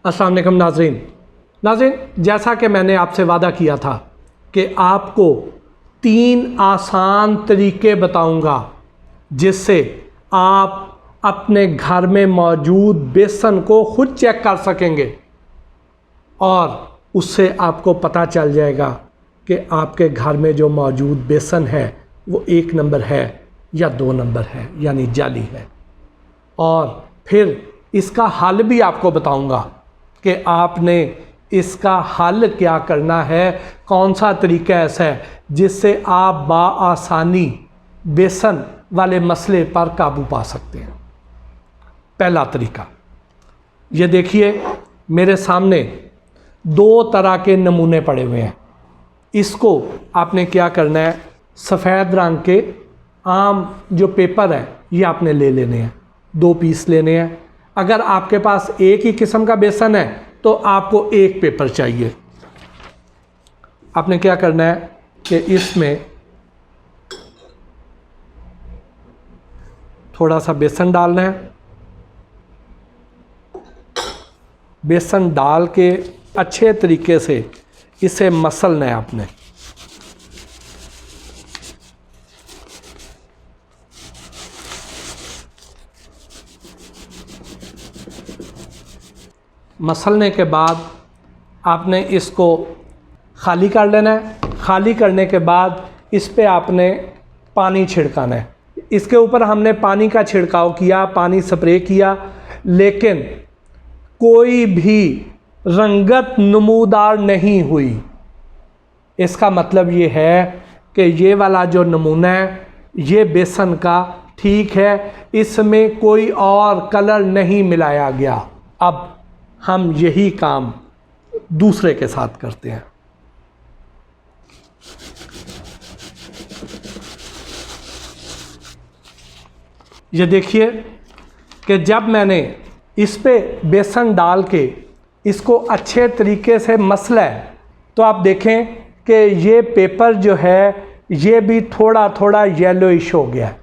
अस्सलाम वालेकुम नाज़रीन, जैसा कि मैंने आपसे वादा किया था कि आपको 3 आसान तरीके बताऊंगा जिससे आप अपने घर में मौजूद बेसन को खुद चेक कर सकेंगे और उससे आपको पता चल जाएगा कि आपके घर में जो मौजूद बेसन है वो 1 नंबर है या 2 नंबर है, यानी जाली है। और फिर इसका हल भी आपको बताऊंगा कि आपने इसका हल क्या करना है, कौन सा तरीका ऐसा है जिससे आप बाआसानी बेसन वाले मसले पर काबू पा सकते हैं। पहला तरीका, ये देखिए मेरे सामने 2 तरह के नमूने पड़े हुए हैं। इसको आपने क्या करना है, सफ़ेद रंग के आम जो पेपर है ये आपने ले लेने हैं, 2 पीस लेने हैं। अगर आपके पास एक ही किस्म का बेसन है तो आपको 1 पेपर चाहिए। आपने क्या करना है कि इसमें थोड़ा सा बेसन डालना है। बेसन डाल के अच्छे तरीके से इसे मसलना है आपने। मसलने के बाद आपने इसको खाली कर लेना है। खाली करने के बाद इस पे आपने पानी छिड़काना है। इसके ऊपर हमने पानी का छिड़काव किया, पानी स्प्रे किया, लेकिन कोई भी रंगत नमूदार नहीं हुई। इसका मतलब ये है कि ये वाला जो नमूना है ये बेसन का ठीक है, इसमें कोई और कलर नहीं मिलाया गया। अब हम यही काम दूसरे के साथ करते हैं। ये देखिए कि जब मैंने इस पे बेसन डाल के इसको अच्छे तरीके से मसला है तो आप देखें कि ये पेपर जो है ये भी थोड़ा थोड़ा येलोइश हो गया,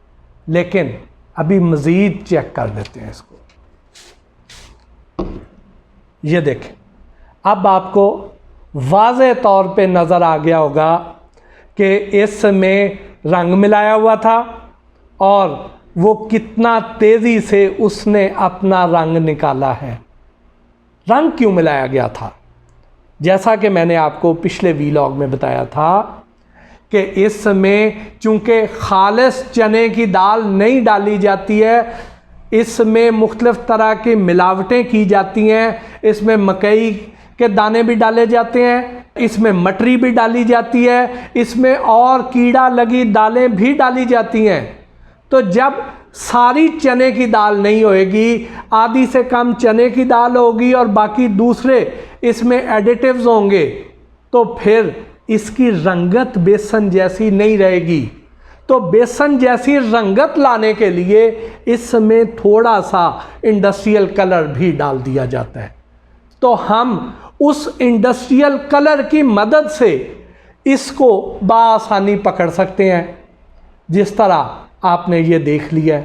लेकिन अभी मज़ीद चेक कर देते हैं इसको। ये देखें, अब आपको वाज़े तौर पे नज़र आ गया होगा कि इसमें रंग मिलाया हुआ था और वो कितना तेज़ी से उसने अपना रंग निकाला है। रंग क्यों मिलाया गया था? जैसा कि मैंने आपको पिछले वीलॉग में बताया था कि इसमें चूँकि खालिस चने की दाल नहीं डाली जाती है, इसमें मुख्तलिफ़ तरह की मिलावटें की जाती हैं। इसमें मकई के दाने भी डाले जाते हैं, इसमें मटरी भी डाली जाती है, इसमें और कीड़ा लगी दालें भी डाली जाती हैं। तो जब सारी चने की दाल नहीं होएगी, आधी से कम चने की दाल होगी और बाकी दूसरे इसमें एडिटिव्स होंगे, तो फिर इसकी रंगत बेसन जैसी नहीं रहेगी। तो बेसन जैसी रंगत लाने के लिए इसमें थोड़ा सा इंडस्ट्रियल कलर भी डाल दिया जाता है। तो हम उस इंडस्ट्रियल कलर की मदद से इसको बाआसानी पकड़ सकते हैं। जिस तरह आपने ये देख लिया,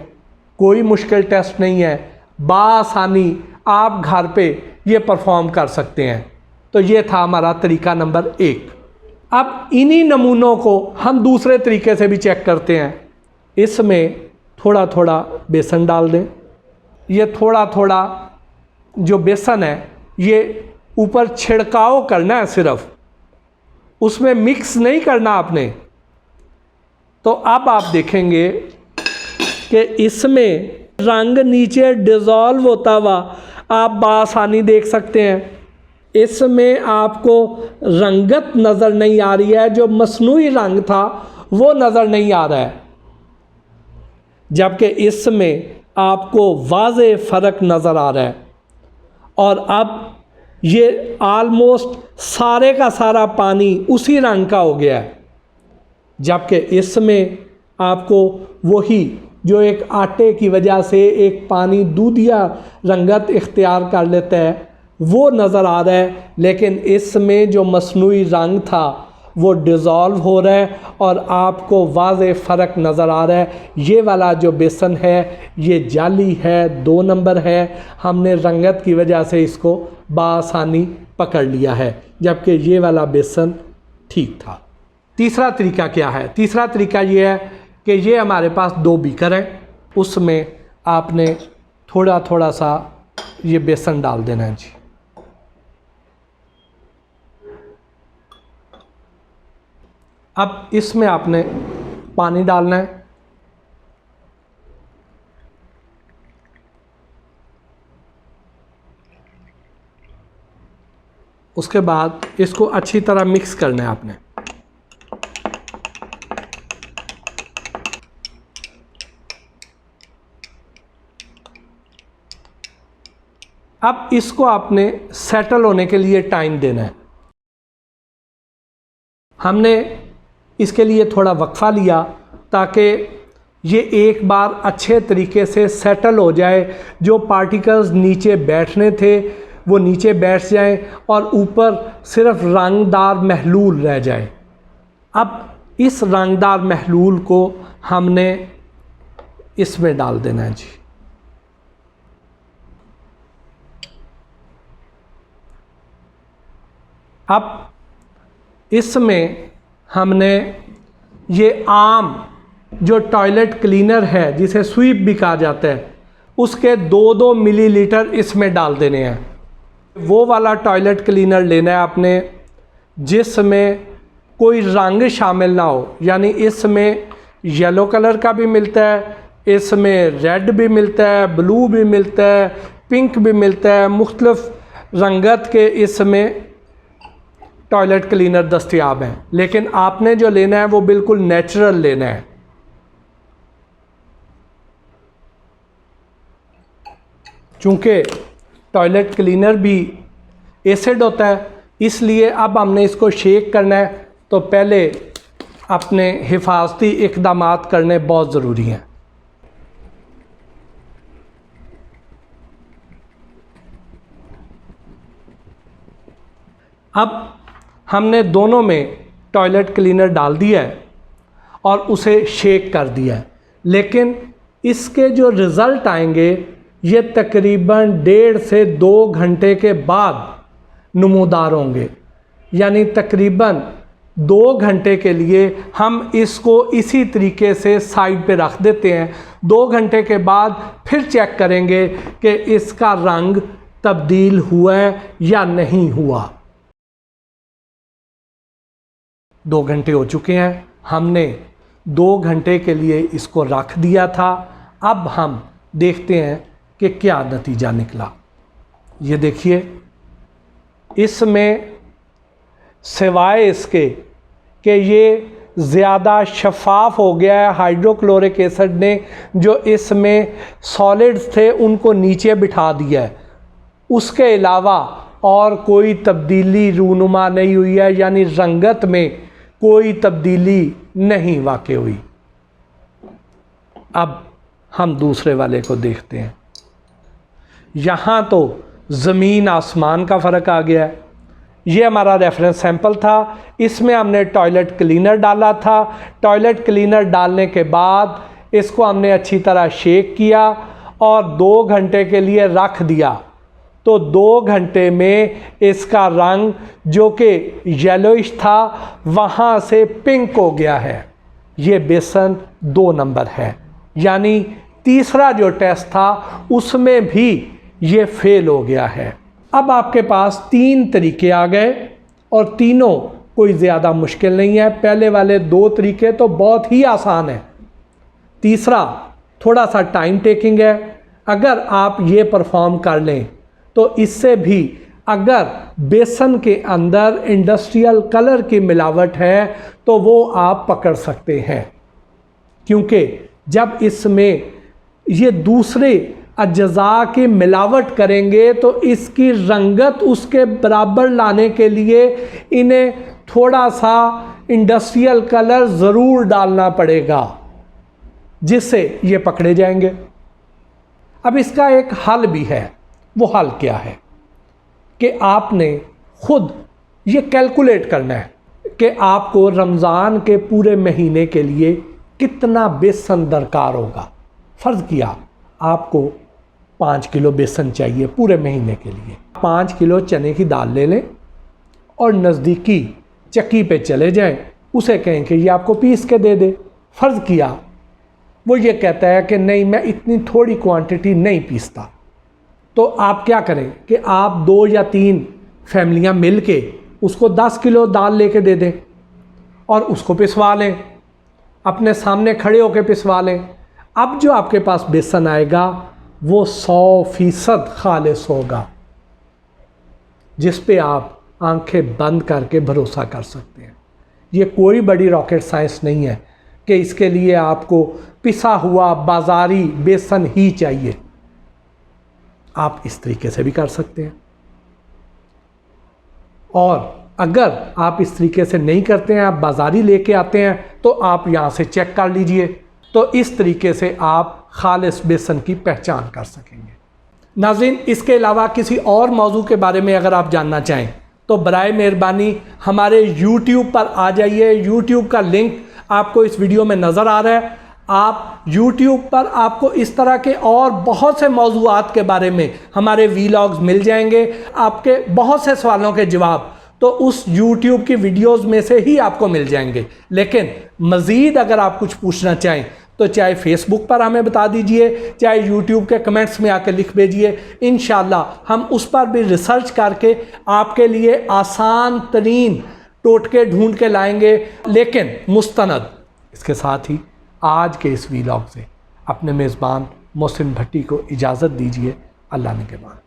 कोई मुश्किल टेस्ट नहीं है, बाआसानी आप घर पे ये परफॉर्म कर सकते हैं। तो ये था हमारा तरीका नंबर 1। अब इन्हीं नमूनों को हम दूसरे तरीके से भी चेक करते हैं। इसमें थोड़ा थोड़ा बेसन डाल दें। ये थोड़ा थोड़ा जो बेसन है ये ऊपर छिड़काव करना है, सिर्फ उसमें मिक्स नहीं करना आपने। तो अब आप देखेंगे कि इसमें रंग नीचे डिज़ोल्व होता हुआ आप बाआसानी देख सकते हैं। इसमें आपको रंगत नज़र नहीं आ रही है, जो मसनूई रंग था वो नज़र नहीं आ रहा है, जबकि इसमें आपको वाज़े फ़र्क नज़र आ रहा है। और अब ये आलमोस्ट सारे का सारा पानी उसी रंग का हो गया है, जबकि इसमें आपको वही जो एक आटे की वजह से एक पानी दूधिया रंगत इख्तियार कर लेता है वो नज़र आ रहा है। लेकिन इसमें जो मसनूई रंग था वो डिज़ोल्व हो रहा है और आपको वाज़े फ़र्क नज़र आ रहा है। ये वाला जो बेसन है ये जाली है, 2 नंबर है, हमने रंगत की वजह से इसको बआसानी पकड़ लिया है, जबकि ये वाला बेसन ठीक था। तीसरा तरीका क्या है? तीसरा तरीका ये है कि ये हमारे पास 2 बीकर हैं, उसमें आपने थोड़ा थोड़ा सा ये बेसन डाल देना है जी। अब इसमें आपने पानी डालना है। उसके बाद इसको अच्छी तरह मिक्स करना है आपने। अब इसको आपने सेटल होने के लिए टाइम देना है। हमने इसके लिए थोड़ा वक्फा लिया ताकि ये एक बार अच्छे तरीके से सेटल हो जाए, जो पार्टिकल्स नीचे बैठने थे वो नीचे बैठ जाएं और ऊपर सिर्फ रंगदार महलूल रह जाए। अब इस रंगदार महलूल को हमने इसमें डाल देना है जी। अब इसमें हमने ये आम जो टॉयलेट क्लीनर है जिसे स्वीप भी कहा जाता है, उसके 2-2 मिलीलीटर इसमें डाल देने हैं। वो वाला टॉयलेट क्लीनर लेना है आपने जिसमें कोई रंग शामिल ना हो, यानी इसमें येलो कलर का भी मिलता है, इसमें रेड भी मिलता है, ब्लू भी मिलता है, पिंक भी मिलता है, मुख्तलिफ रंगत के इसमें टॉयलेट क्लीनर दस्तयाब हैं। लेकिन आपने जो लेना है वो बिल्कुल नेचुरल लेना है। चूँकि टॉयलेट क्लीनर भी एसिड होता है, इसलिए अब हमने इसको शेक करना है, तो पहले अपने हिफाजती इक़दामात करने बहुत ज़रूरी हैं। अब हमने दोनों में टॉयलेट क्लीनर डाल दिया है और उसे शेक कर दिया है, लेकिन इसके जो रिज़ल्ट आएंगे ये तकरीबन 1.5 से 2 घंटे के बाद नमूदार होंगे। यानी तकरीबन 2 घंटे के लिए हम इसको इसी तरीके से साइड पे रख देते हैं। 2 घंटे के बाद फिर चेक करेंगे कि इसका रंग तब्दील हुआ है या नहीं हुआ। 2 घंटे हो चुके हैं, हमने 2 घंटे के लिए इसको रख दिया था। अब हम देखते हैं कि क्या नतीजा निकला। ये देखिए, इसमें सिवाय इसके कि ये ज़्यादा शफाफ हो गया है, हाइड्रोक्लोरिक एसिड ने जो इसमें सॉलिड्स थे उनको नीचे बिठा दिया है, उसके अलावा और कोई तब्दीली रूनुमा नहीं हुई है, यानी रंगत में कोई तब्दीली नहीं वाक़ई हुई। अब हम दूसरे वाले को देखते हैं। यहाँ तो ज़मीन आसमान का फ़र्क आ गया है। ये हमारा रेफरेंस सैंपल था, इसमें हमने टॉयलेट क्लीनर डाला था। टॉयलेट क्लीनर डालने के बाद इसको हमने अच्छी तरह शेक किया और 2 घंटे के लिए रख दिया। तो 2 घंटे में इसका रंग जो कि येलोइश था वहाँ से पिंक हो गया है। ये बेसन 2 नंबर है, यानी तीसरा जो टेस्ट था उसमें भी ये फेल हो गया है। अब आपके पास 3 तरीके आ गए और तीनों कोई ज़्यादा मुश्किल नहीं है। पहले वाले 2 तरीके तो बहुत ही आसान है, तीसरा थोड़ा सा टाइम टेकिंग है। अगर आप ये परफॉर्म कर लें तो इससे भी, अगर बेसन के अंदर इंडस्ट्रियल कलर की मिलावट है तो वो आप पकड़ सकते हैं, क्योंकि जब इसमें ये दूसरे अज्जा की मिलावट करेंगे तो इसकी रंगत उसके बराबर लाने के लिए इन्हें थोड़ा सा इंडस्ट्रियल कलर ज़रूर डालना पड़ेगा, जिससे ये पकड़े जाएंगे। अब इसका एक हल भी है। वो हल क्या है कि आपने खुद ये कैलकुलेट करना है कि आपको रमज़ान के पूरे महीने के लिए कितना बेसन दरकार होगा। फ़र्ज़ किया आपको 5 किलो बेसन चाहिए पूरे महीने के लिए। 5 किलो चने की दाल ले लें और नज़दीकी चक्की पे चले जाएं, उसे कहें कि ये आपको पीस के दे दे। फ़र्ज़ किया वो ये कहता है कि नहीं, मैं इतनी थोड़ी क्वांटिटी नहीं पीसता, तो आप क्या करें कि आप 2 या 3 फैमिलियां मिल के उसको 10 किलो दाल लेके दे दें और उसको पिसवा लें, अपने सामने खड़े होकर पिसवा लें। अब जो आपके पास बेसन आएगा वो 100% खालिस होगा, जिस पे आप आंखें बंद करके भरोसा कर सकते हैं। ये कोई बड़ी रॉकेट साइंस नहीं है कि इसके लिए आपको पिसा हुआ बाज़ारी बेसन ही चाहिए। आप इस तरीके से भी कर सकते हैं। और अगर आप इस तरीके से नहीं करते हैं, आप बाज़ारी लेके आते हैं, तो आप यहाँ से चेक कर लीजिए। तो इस तरीके से आप खालिस बेसन की पहचान कर सकेंगे। नाज़रीन, इसके अलावा किसी और मौजू के बारे में अगर आप जानना चाहें तो बराए मेहरबानी हमारे YouTube पर आ जाइए। YouTube का लिंक आपको इस वीडियो में नज़र आ रहा है। आप YouTube पर आपको इस तरह के और बहुत से मौज़ूआत के बारे में हमारे वीलॉग्स मिल जाएंगे। आपके बहुत से सवालों के जवाब तो उस YouTube की वीडियोस में से ही आपको मिल जाएंगे। लेकिन मज़ीद अगर आप कुछ पूछना चाहें तो चाहे फेसबुक पर हमें बता दीजिए, चाहे YouTube के कमेंट्स में आकर लिख भेजिए। इंशाल्लाह हम उस पर भी रिसर्च करके आपके लिए आसान तरीन टोटके ढूंढ के लाएंगे, लेकिन मुस्तनद। इसके साथ ही आज के इस वीलॉग से अपने मेज़बान मोहसिन भट्टी को इजाज़त दीजिए। अल्लाह ने के बाद।